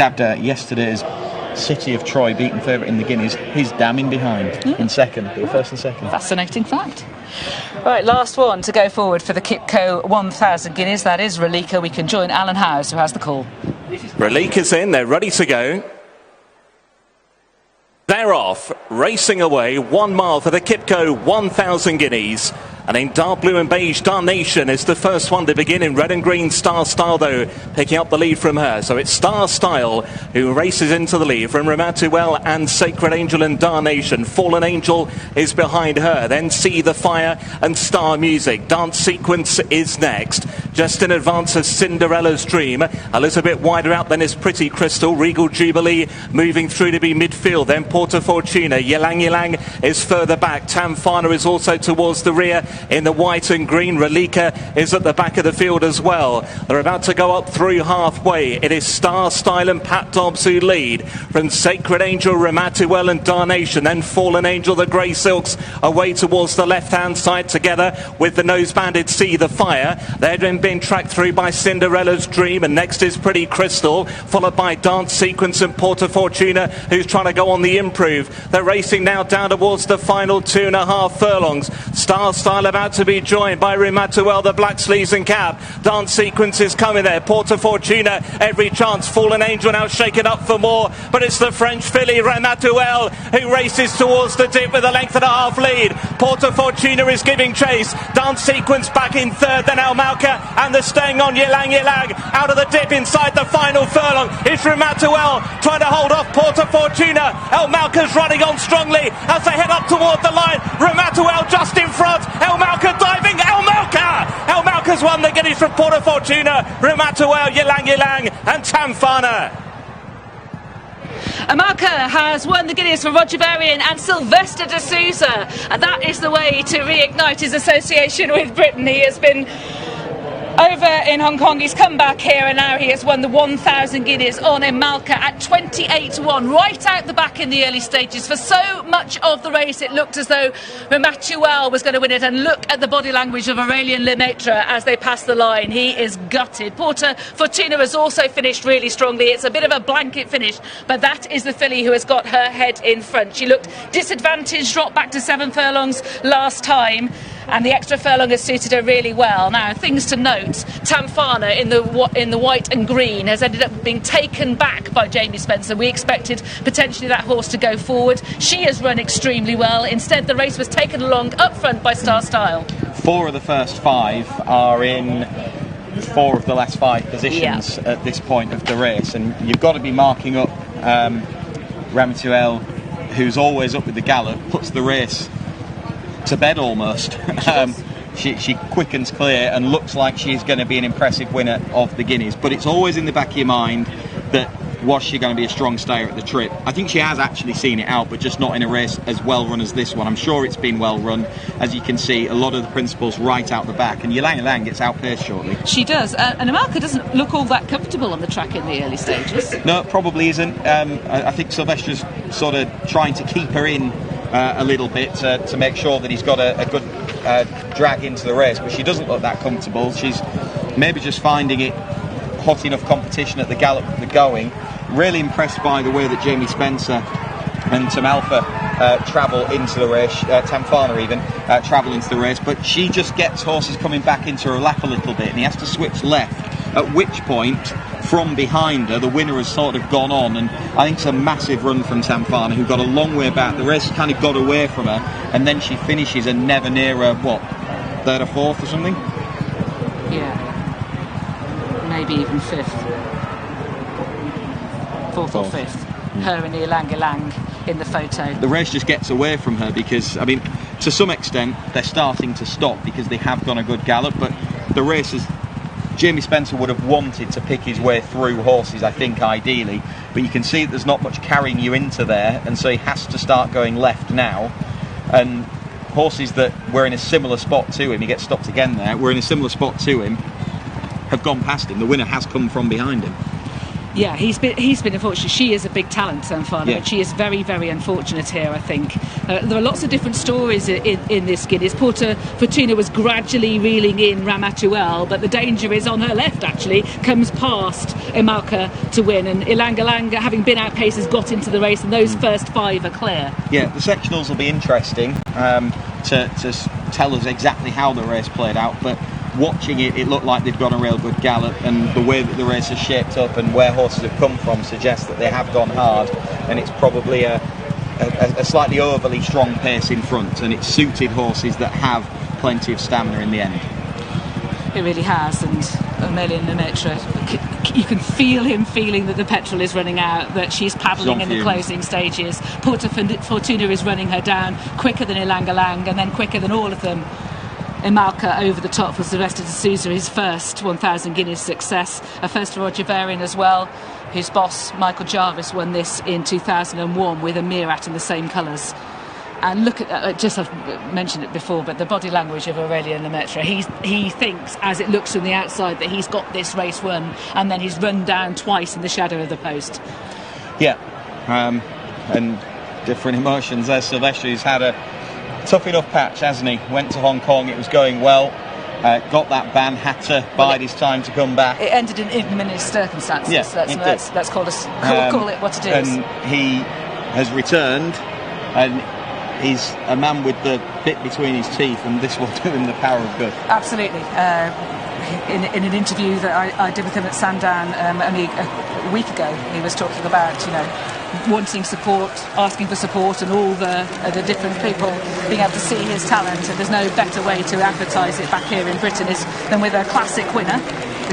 dabbed yesterday's City of Troy beaten favourite in the Guineas. He's damning behind in second. They were first and second. Fascinating fact. Right, last one to go forward for the Qipco 1000 Guineas. That is Elmalka. We can join Alan Howes, who has the call. Elmalka's in, they're ready to go. They're off, racing away, 1 mile for the Qipco 1000 Guineas. And in dark blue and beige, Darnation is the first one to begin. In red and green, Star Style, though, picking up the lead from her. So it's Star Style who races into the lead from Ramatuelle and Sacred Angel and Darnation. Fallen Angel is behind her. Then See the Fire and Star Music. Dance Sequence is next. Just in advance of Cinderella's Dream. A little bit wider out than is Pretty Crystal. Regal Jubilee moving through to be midfield. Then Porta Fortuna. Ylang Ylang is further back. Tamfana is also towards the rear. In the white and green, Elmalka is at the back of the field as well. They're about to go up through halfway. It is Star Style and Pat Dobbs who lead. From Sacred Angel, Ramatuelle and Darnation. Then Fallen Angel, the Grey Silks, away towards the left-hand side together with the nose-banded See the Fire. They're then being tracked through by Cinderella's Dream. And next is Pretty Crystal, followed by Dance Sequence and Porta Fortuna, who's trying to go on the improve. They're racing now down towards the final 2.5 furlongs. Star Style about to be joined by Ramatuelle, the black sleeves and cap. Dance Sequence is coming there. Porta Fortuna, every chance. Fallen Angel now shaken up for more, but it's the French filly Ramatuelle who races towards the dip with a length and a half lead. Porta Fortuna is giving chase. Dance Sequence back in third, then Elmalka and the staying on Ylang Ylang out of the dip inside the final furlong. It's Ramatuelle trying to hold off Porta Fortuna. Elmalka's running on strongly as they head up toward the line. Ramatuelle just in front. Elmalka diving. Elmalka's won the Guineas from Porta Fortuna. Ramatuelle, Ylang Ylang and Tamfana. Elmalka has won the Guineas for Roger Varian and Sylvester de Sousa, and that is the way to reignite his association with Britain. He has been over in Hong Kong, he's come back here, and now he has won the 1000 Guineas on Elmalka at 28-1, right out the back in the early stages. For so much of the race, it looked as though Ramatuelle was going to win it, and look at the body language of Aurélien Lemaitre as they pass the line. He is gutted. Porta Fortuna has also finished really strongly. It's a bit of a blanket finish, but that is the filly who has got her head in front. She looked disadvantaged, dropped back to 7 furlongs last time, and the extra furlong has suited her really well. Now, things to note: Tamfana in the white and green has ended up being taken back by Jamie Spencer. We expected potentially that horse to go forward. She has run extremely well. Instead, the race was taken along up front by Star Style. 4 of the first 5 are in 4 of the last 5 positions at this point of the race, and you've got to be marking up Ramatuelle, who's always up with the gallop, puts the race to bed almost. She quickens clear and looks like she's going to be an impressive winner of the Guineas, but it's always in the back of your mind that was she going to be a strong stayer at the trip. I think she has actually seen it out, but just not in a race as well run as this one. I'm sure it's been well run. As you can see, a lot of the principals right out the back, and Ylang Ylang gets outpaced shortly. She does, and Elmalka doesn't look all that comfortable on the track in the early stages. No, probably isn't. I think Sylvester's sort of trying to keep her in a little bit to make sure that he's got a good drag into the race, but she doesn't look that comfortable. She's maybe just finding it hot enough competition at the gallop that they're going. Really impressed by the way that Jamie Spencer and Tamalfa travel into the race, Tamfana even travel into the race, but she just gets horses coming back into her lap a little bit, and he has to switch left, at which point from behind her the winner has sort of gone on, and I think it's a massive run from Tamfana, who got a long way back. The race kind of got away from her, and then she finishes and never near her, what, 3rd or 4th or something? Yeah, maybe even 5th. 4th or 5th. Her and Ylang Ylang in the photo. The race just gets away from her because, I mean, to some extent they're starting to stop because they have gone a good gallop, but the race is, Jamie Spencer would have wanted to pick his way through horses, I think, ideally, but you can see that there's not much carrying you into there, and so he has to start going left now, and horses that were in a similar spot to him, he gets stopped again there, were in a similar spot to him, have gone past him. The winner has come from behind him. Yeah, he's been unfortunate. She is a big talent, Sanfana, Yeah. but she is very, very unfortunate here, I think. There are lots of different stories in this Guineas. Porta Fortuna was gradually reeling in Ramatuelle, but the danger is on her left, actually, comes past Elmalka to win, and Elmalka, having been outpaced, has got into the race, and those first 5 are clear. Yeah, the sectionals will be interesting to tell us exactly how the race played out, but watching it, it looked like they've gone a real good gallop, and the way that the race has shaped up and where horses have come from suggests that they have gone hard, and it's probably a slightly overly strong pace in front, and it's suited horses that have plenty of stamina in the end. It really has, and Aurélien Lemaitre, you can feel him feeling that the petrol is running out, that she's paddling in the closing stages. Porta Fortuna is running her down quicker than Elmalka, and then quicker than all of them. Elmalka over the top for Sylvester de Sousa, his first 1,000 Guineas success, a first for Roger Varian as well, whose boss Michael Jarvis won this in 2001 with a Mirat in the same colours. And look at just, I've mentioned it before, but the body language of Aurélien Lemaitre. He thinks, as it looks from the outside, that he's got this race won, and then he's run down twice in the shadow of the post. Yeah, and different emotions there. Sylvester, who's had a tough enough patch, hasn't he? Went to Hong Kong, it was going well, got that ban, had to bide his time to come back. It ended in ignominious circumstances. Yeah, let's call it what it is. And he has returned, and he's a man with the bit between his teeth, and this will do him the power of good. Absolutely. In an interview that I did with him at Sandown only a week ago, he was talking about, wanting support, asking for support, and all the different people being able to see his talent. And there's no better way to advertise it back here in Britain than with a classic winner.